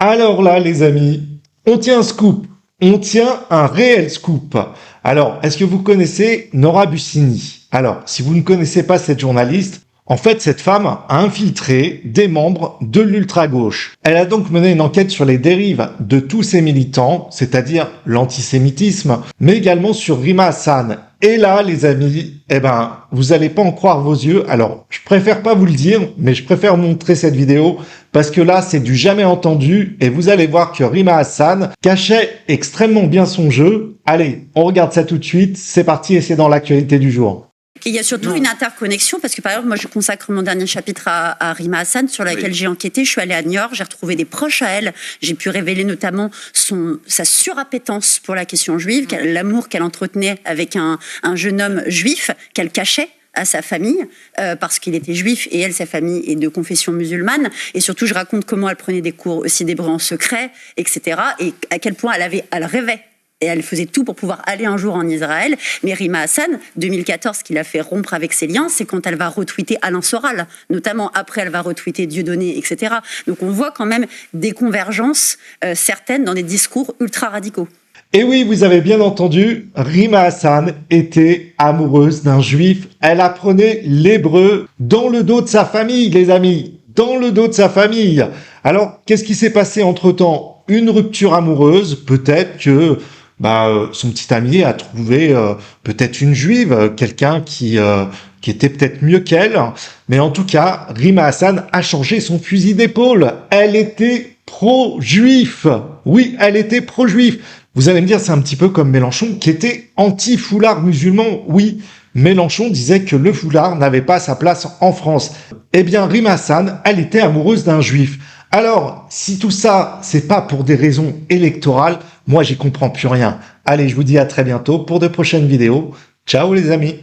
Alors là, les amis, on tient un scoop. On tient un réel scoop. Alors, est-ce que vous connaissez Nora Bussini? Alors, si vous ne connaissez pas cette journaliste, en fait, cette femme a infiltré des membres de l'ultra-gauche. Elle a donc mené une enquête sur les dérives de tous ces militants, c'est-à-dire l'antisémitisme, mais également sur Rima Hassan. Et là, les amis, vous allez pas en croire vos yeux. Alors, je préfère pas vous le dire, mais je préfère montrer cette vidéo parce que là, c'est du jamais entendu et vous allez voir que Rima Hassan cachait extrêmement bien son jeu. Allez, on regarde ça tout de suite. C'est parti et c'est dans l'actualité du jour. Et il y a surtout une interconnexion, parce que par exemple, moi je consacre mon dernier chapitre à Rima Hassan, sur laquelle j'ai enquêté. Je suis allée à New York, j'ai retrouvé des proches à elle. J'ai pu révéler notamment sa surappétence pour la question juive, l'amour qu'elle entretenait avec un jeune homme juif qu'elle cachait à sa famille, parce qu'il était juif et elle, sa famille, est de confession musulmane. Et surtout, je raconte comment elle prenait des cours aussi d'hébreu en secret, etc. Et à quel point elle rêvait. Et elle faisait tout pour pouvoir aller un jour en Israël. Mais Rima Hassan, 2014, ce qui l'a fait rompre avec ses liens, c'est quand elle va retweeter Alain Soral. Notamment, après, elle va retweeter Dieudonné, etc. Donc on voit quand même des convergences certaines dans des discours ultra-radicaux. Et oui, vous avez bien entendu, Rima Hassan était amoureuse d'un juif. Elle apprenait l'hébreu dans le dos de sa famille, les amis. Dans le dos de sa famille. Alors, qu'est-ce qui s'est passé entre-temps? Une rupture amoureuse, peut-être que son petit ami a trouvé peut-être une juive, quelqu'un qui était peut-être mieux qu'elle. Mais en tout cas, Rima Hassan a changé son fusil d'épaule. Elle était pro-juif. Oui, elle était pro-juif. Vous allez me dire, c'est un petit peu comme Mélenchon qui était anti-foulard musulman. Oui, Mélenchon disait que le foulard n'avait pas sa place en France. Eh bien, Rima Hassan, elle était amoureuse d'un juif. Alors, si tout ça, c'est pas pour des raisons électorales, moi, j'y comprends plus rien. Allez, je vous dis à très bientôt pour de prochaines vidéos. Ciao les amis!